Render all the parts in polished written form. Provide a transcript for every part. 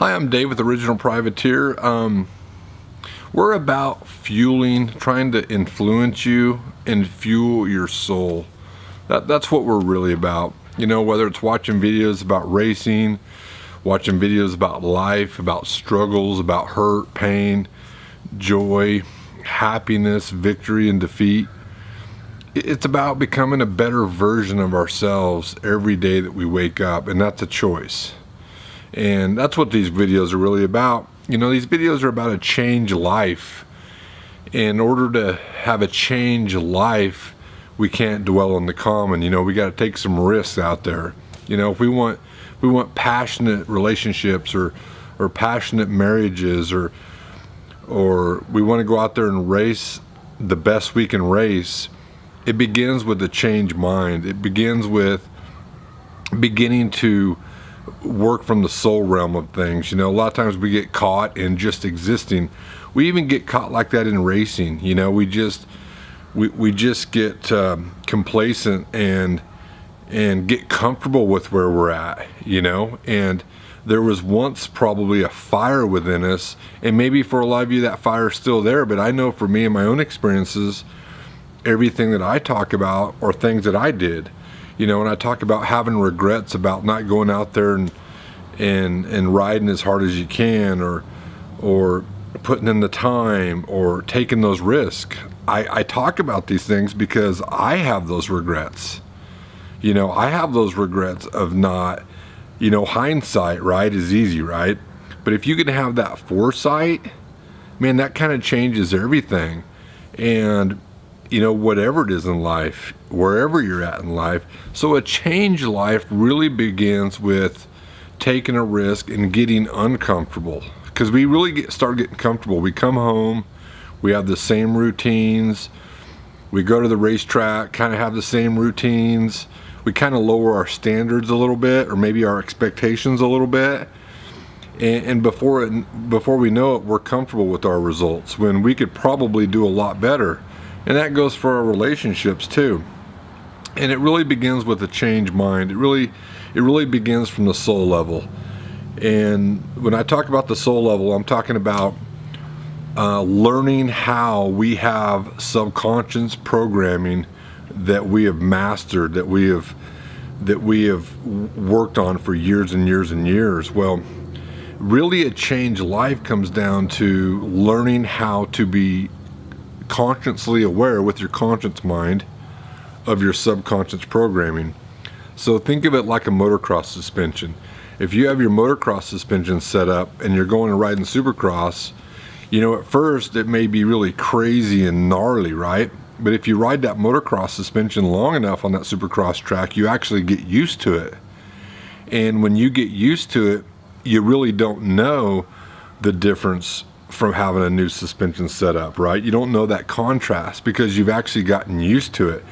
Hi, I'm Dave with Original Privateer. We're about fueling, trying to influence you and fuel your soul. That's what we're really about. You know, whether it's watching videos about racing, watching videos about life, about struggles, about hurt, pain, joy, happiness, victory, and defeat. It's about becoming a better version of ourselves every day that we wake up, and that's a choice. And that's what these videos are really about. You know, these videos are about a changed life. In order to have a changed life, we can't dwell on the common. You know, we got to take some risks out there. You know, if we want passionate relationships or passionate marriages, or we want to go out there and race the best we can race, it begins with a changed mind. It begins with beginning to work from the soul realm of things. You know, a lot of times we get caught in just existing. We even get caught like that in racing. You know, we just get complacent and get comfortable with where we're at, you know. And there was once probably a fire within us, and maybe for a lot of you that fire is still there, but I know for me and my own experiences, everything that I talk about are things that I did. You know, when I talk about having regrets about not going out there and riding as hard as you can, or putting in the time, or taking those risks, I talk about these things because I have those regrets. You know, I have those regrets of not, you know, hindsight, right, is easy, right? But if you can have that foresight, man, that kind of changes everything. And you know, whatever it is in life, wherever you're at in life. So a changed life really begins with taking a risk and getting uncomfortable. Because we really start getting comfortable. We come home, we have the same routines. We go to the racetrack, kind of have the same routines. We kind of lower our standards a little bit, or maybe our expectations a little bit. And before we know it, we're comfortable with our results when we could probably do a lot better. And that goes for our relationships too. And it really begins with a changed mind. It really begins from the soul level. And when I talk about the soul level, I'm talking about learning how we have subconscious programming that we have mastered, that we have worked on for years and years and years. Well, really a changed life comes down to learning how to be consciously aware with your conscious mind of your subconscious programming. So think of it like a motocross suspension. If you have your motocross suspension set up and you're going to ride in supercross, you know, at first it may be really crazy and gnarly, right? But if you ride that motocross suspension long enough on that supercross track, you actually get used to it. And when you get used to it, you really don't know the difference from having a new suspension set up, right? You don't know that contrast because you've actually gotten used to it.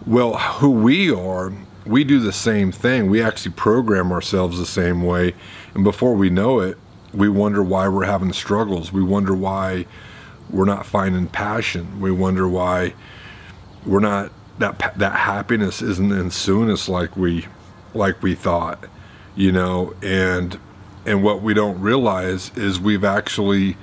Well, who we are, we do the same thing. We actually program ourselves the same way. And before we know it, we wonder why we're having struggles. We wonder why we're not finding passion. We wonder why we're not, that happiness isn't ensuing us like we thought, you know. And what we don't realize is we've actually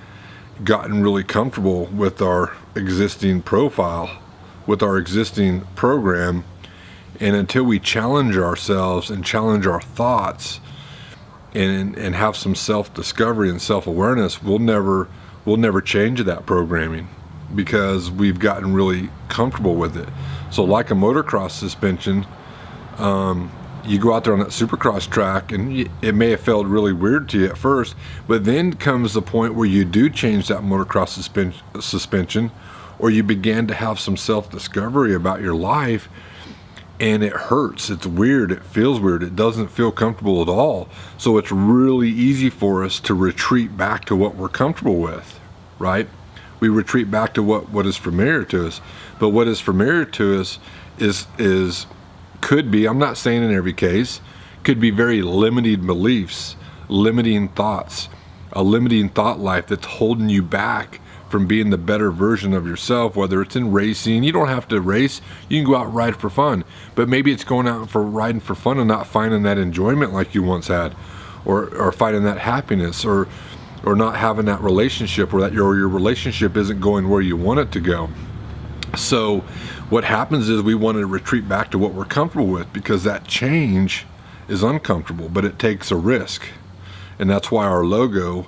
gotten really comfortable with our existing profile, with our existing program. And until we challenge ourselves and challenge our thoughts and have some self-discovery and self-awareness, we'll never change that programming because we've gotten really comfortable with it. So like a motocross suspension, you go out there on that supercross track and it may have felt really weird to you at first, but then comes the point where you do change that motocross suspension, or you begin to have some self-discovery about your life, and it hurts. It's weird. It feels weird. It doesn't feel comfortable at all. So it's really easy for us to retreat back to what we're comfortable with, right? We retreat back to what is familiar to us. But what is familiar to us could be, I'm not saying in every case, could be very limited beliefs, limiting thoughts, a limiting thought life that's holding you back from being the better version of yourself, whether it's in racing. You don't have to race. You can go out and ride for fun. But maybe it's going out for riding for fun and not finding that enjoyment like you once had. or finding that happiness, or not having that relationship, or that your relationship isn't going where you want it to go. So what happens is we want to retreat back to what we're comfortable with, because that change is uncomfortable, but it takes a risk. And that's why our logo,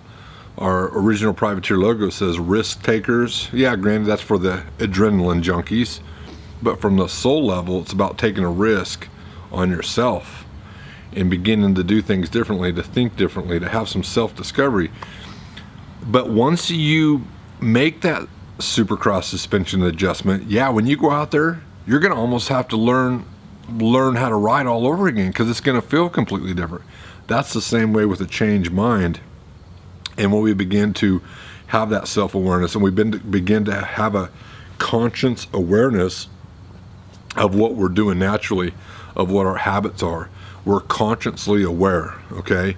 our original privateer logo, says risk takers. Yeah, granted, that's for the adrenaline junkies, but from the soul level, it's about taking a risk on yourself and beginning to do things differently, to think differently, to have some self-discovery. But once you make that supercross suspension adjustment, yeah, when you go out there, you're going to almost have to learn how to ride all over again, because it's going to feel completely different. That's the same way with a changed mind. And when we begin to have that self-awareness, and we begin to have a conscious awareness of what we're doing naturally, of what our habits are, we're consciously aware, okay?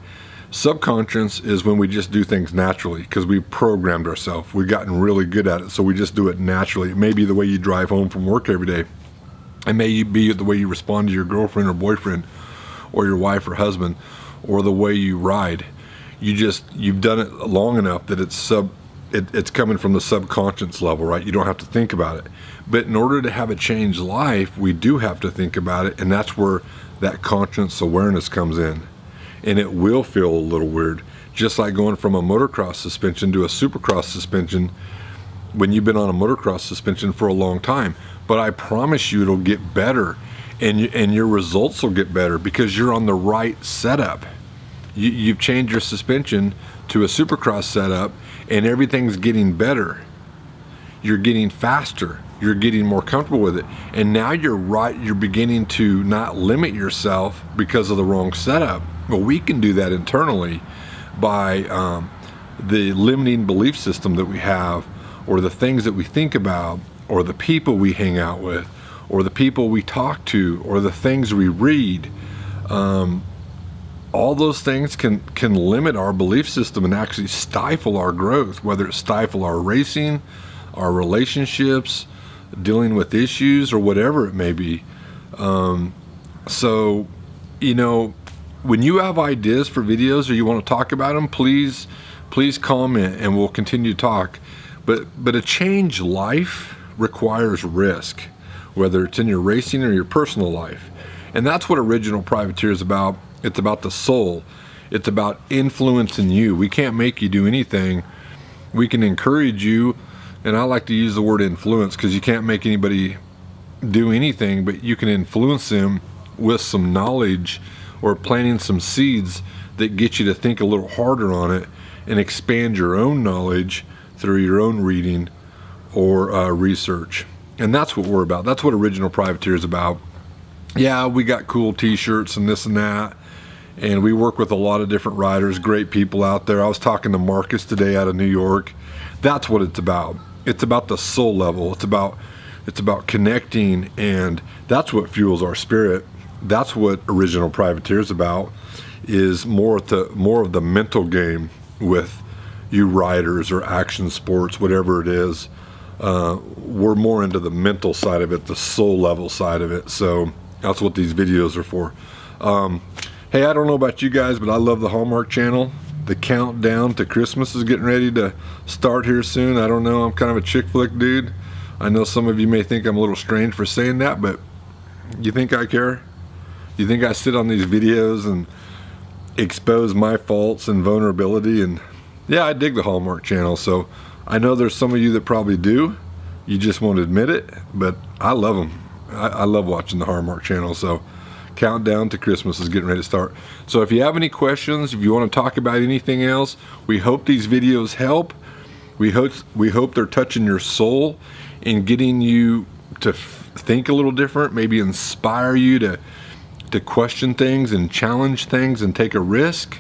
Subconscious is when we just do things naturally, because we programmed ourselves. We've gotten really good at it, so we just do it naturally. It may be the way you drive home from work every day. It may be the way you respond to your girlfriend or boyfriend, or your wife or husband, or the way you ride. You've done it long enough that it's coming from the subconscious level, right? You don't have to think about it. But in order to have a changed life, we do have to think about it, and that's where that conscious awareness comes in. And it will feel a little weird, just like going from a motocross suspension to a supercross suspension when you've been on a motocross suspension for a long time. But I promise you it'll get better, and your results will get better, because you're on the right setup. You've changed your suspension to a supercross setup, and everything's getting better. You're getting faster. You're getting more comfortable with it. And now you're beginning to not limit yourself because of the wrong setup. Well, we can do that internally by the limiting belief system that we have, or the things that we think about, or the people we hang out with, or the people we talk to, or the things we read. All those things can limit our belief system and actually stifle our growth, whether it stifle our racing, our relationships, dealing with issues, or whatever it may be. So, when you have ideas for videos, or you want to talk about them, please comment, and we'll continue to talk. But a changed life requires risk, whether it's in your racing or your personal life. And that's what Original Privateer is about. It's about the soul. It's about influencing you. We can't make you do anything. We can encourage you, and I like to use the word influence, because you can't make anybody do anything, but you can influence them with some knowledge, or planting some seeds that get you to think a little harder on it and expand your own knowledge through your own reading or research. And that's what we're about. That's what Original Privateer is about. Yeah, we got cool t-shirts and this and that, and we work with a lot of different riders, great people out there. I was talking to Marcus today out of New York. That's what it's about. It's about the soul level. It's about connecting, and that's what fuels our spirit. That's what Original Privateer is about, is more of the mental game with you riders, or action sports, whatever it is. We're more into the mental side of it, the soul level side of it. So that's what these videos are for. Hey, I don't know about you guys, but I love the Hallmark Channel. The countdown to Christmas is getting ready to start here soon. I don't know, I'm kind of a chick flick dude. I know some of you may think I'm a little strange for saying that, but you think I care? You think I sit on these videos and expose my faults and vulnerability? And yeah, I dig the Hallmark Channel, so I know there's some of you that probably do. You just won't admit it, but I love them. I love watching the Hallmark Channel. So countdown to Christmas is getting ready to start. So if you have any questions, if you want to talk about anything else, we hope these videos help. We hope they're touching your soul and getting you to think a little different, maybe inspire you to question things and challenge things and take a risk.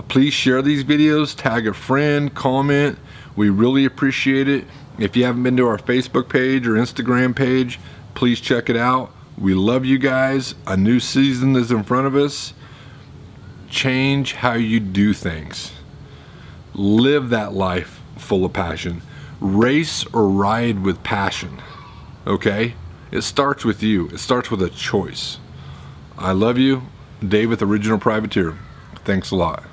Please share these videos, tag a friend, comment. We really appreciate it. If you haven't been to our Facebook page or Instagram page, please check it out. We love you guys. A new season is in front of us. Change how you do things. Live that life full of passion. Race or ride with passion. Okay? It starts with you. It starts with a choice. I love you. Dave with Original Privateer. Thanks a lot.